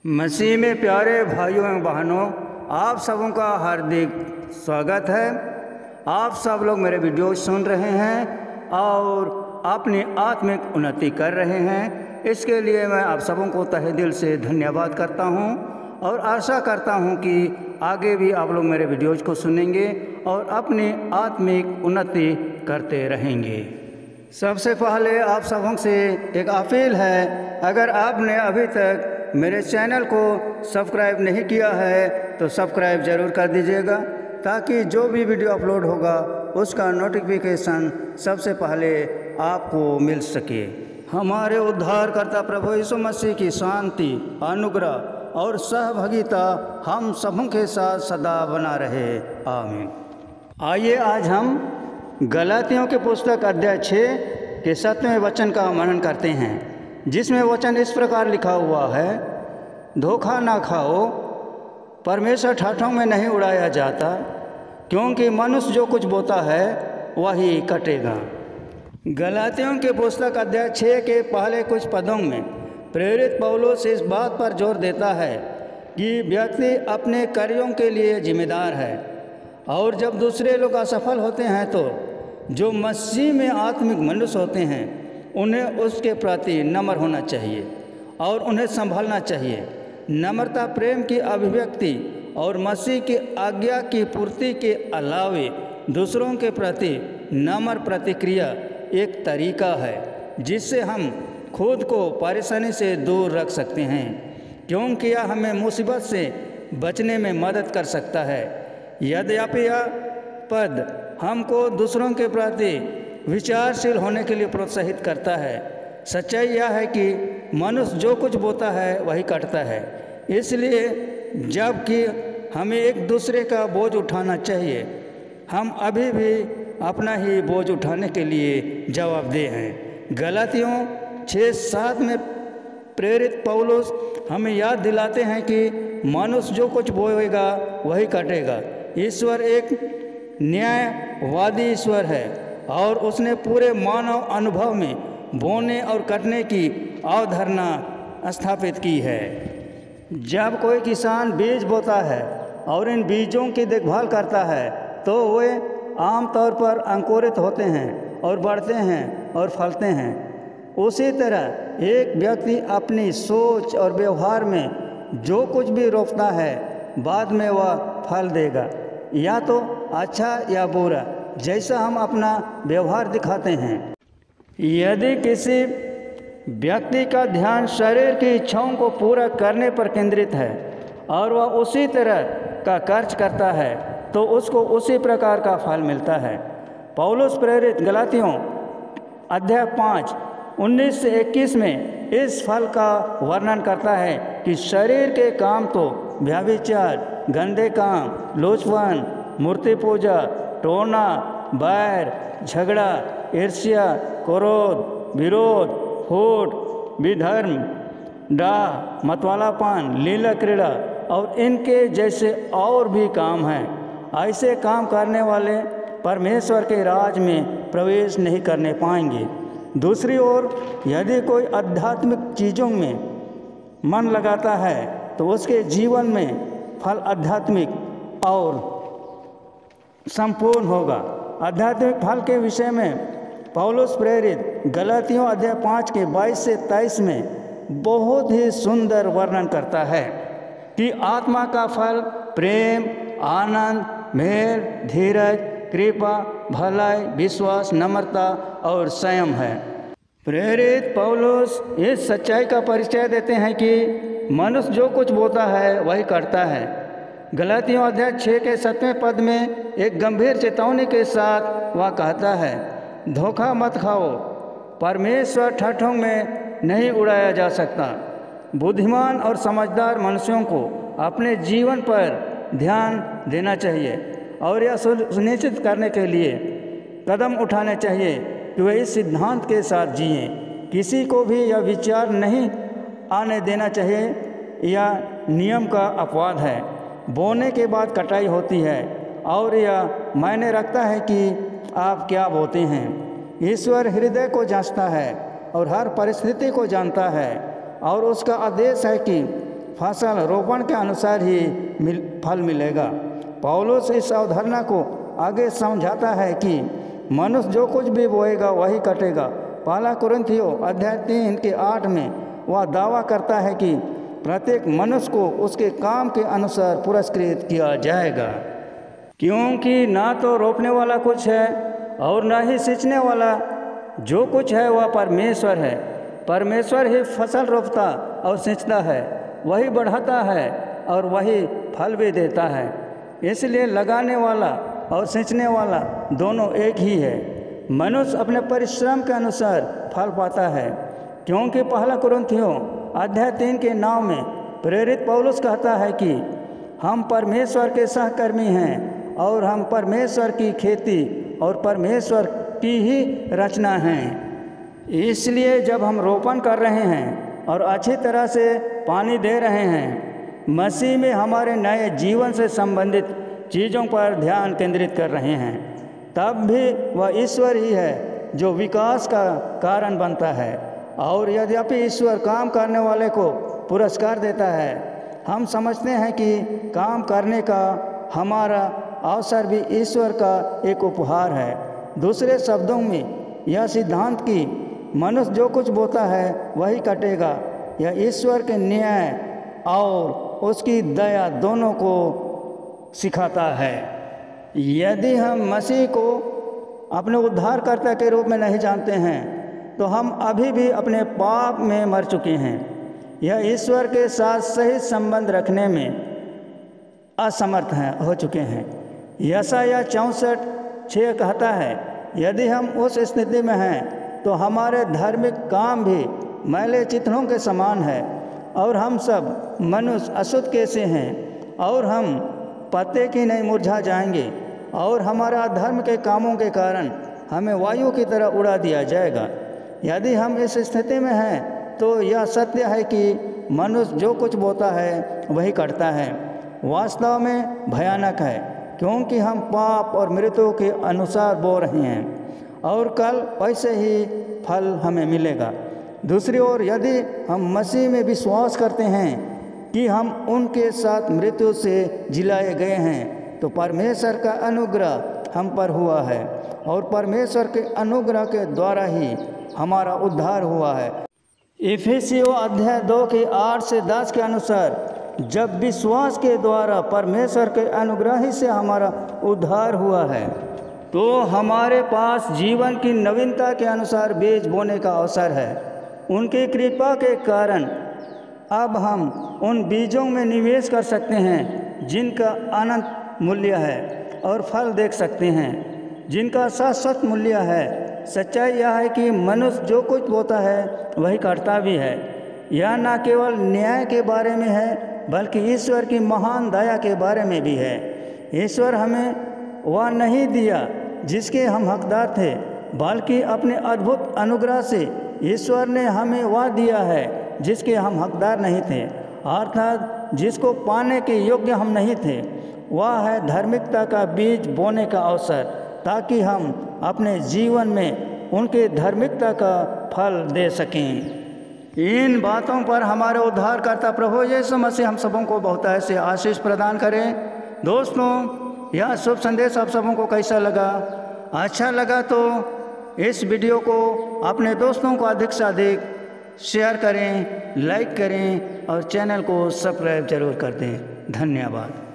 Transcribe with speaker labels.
Speaker 1: मसीह में प्यारे भाइयों एवं बहनों, आप सबों का हार्दिक स्वागत है। आप सब लोग मेरे वीडियो सुन रहे हैं और अपनी आत्मिक उन्नति कर रहे हैं। इसके लिए मैं आप सबों को तहे दिल से धन्यवाद करता हूं और आशा करता हूं कि आगे भी आप लोग मेरे वीडियोज़ को सुनेंगे और अपनी आत्मिक उन्नति करते रहेंगे। सबसे पहले आप सबों से एक अपील है, अगर आपने अभी तक मेरे चैनल को सब्सक्राइब नहीं किया है तो सब्सक्राइब ज़रूर कर दीजिएगा, ताकि जो भी वीडियो अपलोड होगा उसका नोटिफिकेशन सबसे पहले आपको मिल सके। हमारे उद्धारकर्ता प्रभु यीशु मसीह की शांति, अनुग्रह और सहभागिता हम सबों के साथ सदा बना रहे। आमीन। आइए आज हम गलातियों के पुस्तक अध्याय 6 के 7वें वचन का मनन करते हैं, जिसमें वचन इस प्रकार लिखा हुआ है, धोखा ना खाओ, परमेश्वर ठाठों में नहीं उड़ाया जाता, क्योंकि मनुष्य जो कुछ बोता है वही कटेगा। गलातियों के पुस्तक अध्याय 6 के पहले कुछ पदों में प्रेरित पौलुस इस बात पर जोर देता है कि व्यक्ति अपने कार्यों के लिए जिम्मेदार है, और जब दूसरे लोग असफल होते हैं तो जो मसीह में आत्मिक मनुष्य होते हैं उन्हें उसके प्रति नम्र होना चाहिए और उन्हें संभालना चाहिए। नम्रता प्रेम की अभिव्यक्ति और मसीह की आज्ञा की पूर्ति के अलावे दूसरों के प्रति नम्र प्रतिक्रिया एक तरीका है जिससे हम खुद को परेशानी से दूर रख सकते हैं, क्योंकि यह हमें मुसीबत से बचने में मदद कर सकता है। यद्यपि यह पद हमको दूसरों के प्रति विचारशील होने के लिए प्रोत्साहित करता है। सच्चाई यह है कि मनुष्य जो कुछ बोता है वही काटता है। इसलिए जबकि हमें एक दूसरे का बोझ उठाना चाहिए, हम अभी भी अपना ही बोझ उठाने के लिए जवाबदेह हैं। गलातियों 6:7 में प्रेरित पौलुस हमें याद दिलाते हैं कि मनुष्य जो कुछ बोएगा वही काटेगा। ईश्वर एक न्यायवादी ईश्वर है और उसने पूरे मानव अनुभव में बोने और कटने की अवधारणा स्थापित की है। जब कोई किसान बीज बोता है और इन बीजों की देखभाल करता है तो वे आमतौर पर अंकुरित होते हैं और बढ़ते हैं और फलते हैं। उसी तरह एक व्यक्ति अपनी सोच और व्यवहार में जो कुछ भी रोपता है बाद में वह फल देगा, या तो अच्छा या बुरा, जैसा हम अपना व्यवहार दिखाते हैं। यदि किसी व्यक्ति का ध्यान शरीर की इच्छाओं को पूरा करने पर केंद्रित है और वह उसी तरह का खर्च करता है तो उसको उसी प्रकार का फल मिलता है। पौलुस प्रेरित गलातियों अध्याय 5 19 से 21 में इस फल का वर्णन करता है कि शरीर के काम तो व्यभिचार, गंदे काम, लुचपन, मूर्ति पूजा, टोना, बैर, झगड़ा, ईर्ष्या, क्रोध, विरोध, फूट, विधर्म, डाह, मतवालापन, लीला क्रीड़ा और इनके जैसे और भी काम हैं। ऐसे काम करने वाले परमेश्वर के राज में प्रवेश नहीं करने पाएंगे। दूसरी ओर यदि कोई आध्यात्मिक चीज़ों में मन लगाता है तो उसके जीवन में फल आध्यात्मिक और संपूर्ण होगा। आध्यात्मिक फल के विषय में पौलुस प्रेरित गलातियों अध्याय 5 के 22 से 23 में बहुत ही सुंदर वर्णन करता है कि आत्मा का फल प्रेम, आनंद, मेल, धीरज, कृपा, भलाई, विश्वास, नम्रता और संयम है। प्रेरित पौलुस इस सच्चाई का परिचय देते हैं कि मनुष्य जो कुछ बोता है वही करता है। गलातियों अध्याय 6 के 7वें पद में एक गंभीर चेतावनी के साथ वह कहता है, धोखा मत खाओ, परमेश्वर ठाठों में नहीं उड़ाया जा सकता। बुद्धिमान और समझदार मनुष्यों को अपने जीवन पर ध्यान देना चाहिए और यह सुनिश्चित करने के लिए कदम उठाने चाहिए कि वे इस सिद्धांत के साथ जिएं। किसी को भी यह विचार नहीं आने देना चाहिए यह नियम का अपवाद है। बोने के बाद कटाई होती है और यह मायने रखता है कि आप क्या बोते हैं। ईश्वर हृदय को जांचता है और हर परिस्थिति को जानता है, और उसका आदेश है कि फसल रोपण के अनुसार ही फल मिलेगा। पौलुस इस अवधारणा को आगे समझाता है कि मनुष्य जो कुछ भी बोएगा वही कटेगा। पहला कुरिन्थियों अध्याय 3 के 8 में वह दावा करता है कि प्रत्येक मनुष्य को उसके काम के अनुसार पुरस्कृत किया जाएगा, क्योंकि ना तो रोपने वाला कुछ है और ना ही सींचने वाला। जो कुछ है वह परमेश्वर है। परमेश्वर ही फसल रोपता और सींचता है, वही बढ़ाता है और वही फल भी देता है। इसलिए लगाने वाला और सींचने वाला दोनों एक ही है। मनुष्य अपने परिश्रम के अनुसार फल पाता है, क्योंकि पहला कुरिन्थियों अध्याय 3 के 9 में प्रेरित पौलुस कहता है कि हम परमेश्वर के सहकर्मी हैं और हम परमेश्वर की खेती और परमेश्वर की ही रचना हैं। इसलिए जब हम रोपण कर रहे हैं और अच्छी तरह से पानी दे रहे हैं, मसीह में हमारे नए जीवन से संबंधित चीज़ों पर ध्यान केंद्रित कर रहे हैं, तब भी वह ईश्वर ही है जो विकास का कारण बनता है। और यद्यपि ईश्वर काम करने वाले को पुरस्कार देता है, हम समझते हैं कि काम करने का हमारा अवसर भी ईश्वर का एक उपहार है। दूसरे शब्दों में यह सिद्धांत कि मनुष्य जो कुछ बोता है वही कटेगा, यह ईश्वर के न्याय और उसकी दया दोनों को सिखाता है। यदि हम मसीह को अपने उद्धारकर्ता के रूप में नहीं जानते हैं तो हम अभी भी अपने पाप में मर चुके हैं। यह ईश्वर के साथ सही संबंध रखने में असमर्थ हो चुके हैं। यशायाह 64:6 कहता है, यदि हम उस स्थिति में हैं तो हमारे धार्मिक काम भी मैले चित्रों के समान है और हम सब मनुष्य अशुद्ध कैसे हैं और हम पत्ते की नहीं मुरझा जाएंगे और हमारा धर्म के कामों के कारण हमें वायु की तरह उड़ा दिया जाएगा। यदि हम इस स्थिति में हैं तो यह सत्य है कि मनुष्य जो कुछ बोता है वही कटता है। वास्तव में भयानक है, क्योंकि हम पाप और मृत्यु के अनुसार बो रहे हैं और कल वैसे ही फल हमें मिलेगा। दूसरी ओर यदि हम मसीह में विश्वास करते हैं कि हम उनके साथ मृत्यु से जिलाए गए हैं तो परमेश्वर का अनुग्रह हम पर हुआ है और परमेश्वर के अनुग्रह के द्वारा ही हमारा उद्धार हुआ है। इफिसियों अध्याय 2 के 8 से 10 के अनुसार जब विश्वास के द्वारा परमेश्वर के अनुग्रह ही से हमारा उद्धार हुआ है तो हमारे पास जीवन की नवीनता के अनुसार बीज बोने का अवसर है। उनकी कृपा के कारण अब हम उन बीजों में निवेश कर सकते हैं जिनका अनंत मूल्य है और फल देख सकते हैं जिनका शाश्वत मूल्य है। सच्चाई यह है कि मनुष्य जो कुछ बोता है वही काटता भी है। यह न केवल न्याय के बारे में है बल्कि ईश्वर की महान दया के बारे में भी है। ईश्वर हमें वह नहीं दिया जिसके हम हकदार थे, बल्कि अपने अद्भुत अनुग्रह से ईश्वर ने हमें वह दिया है जिसके हम हकदार नहीं थे, अर्थात जिसको पाने के योग्य हम नहीं थे। वह है धार्मिकता का बीज बोने का अवसर, ताकि हम अपने जीवन में उनके धार्मिकता का फल दे सकें। इन बातों पर हमारे उद्धारकर्ता प्रभु यीशु मसीह हम सबों को बहुत ऐसे आशीष प्रदान करें। दोस्तों, यह शुभ संदेश आप सबों को कैसा लगा? अच्छा लगा तो इस वीडियो को अपने दोस्तों को अधिक से अधिक शेयर करें, लाइक करें और चैनल को सब्सक्राइब जरूर कर दें। धन्यवाद।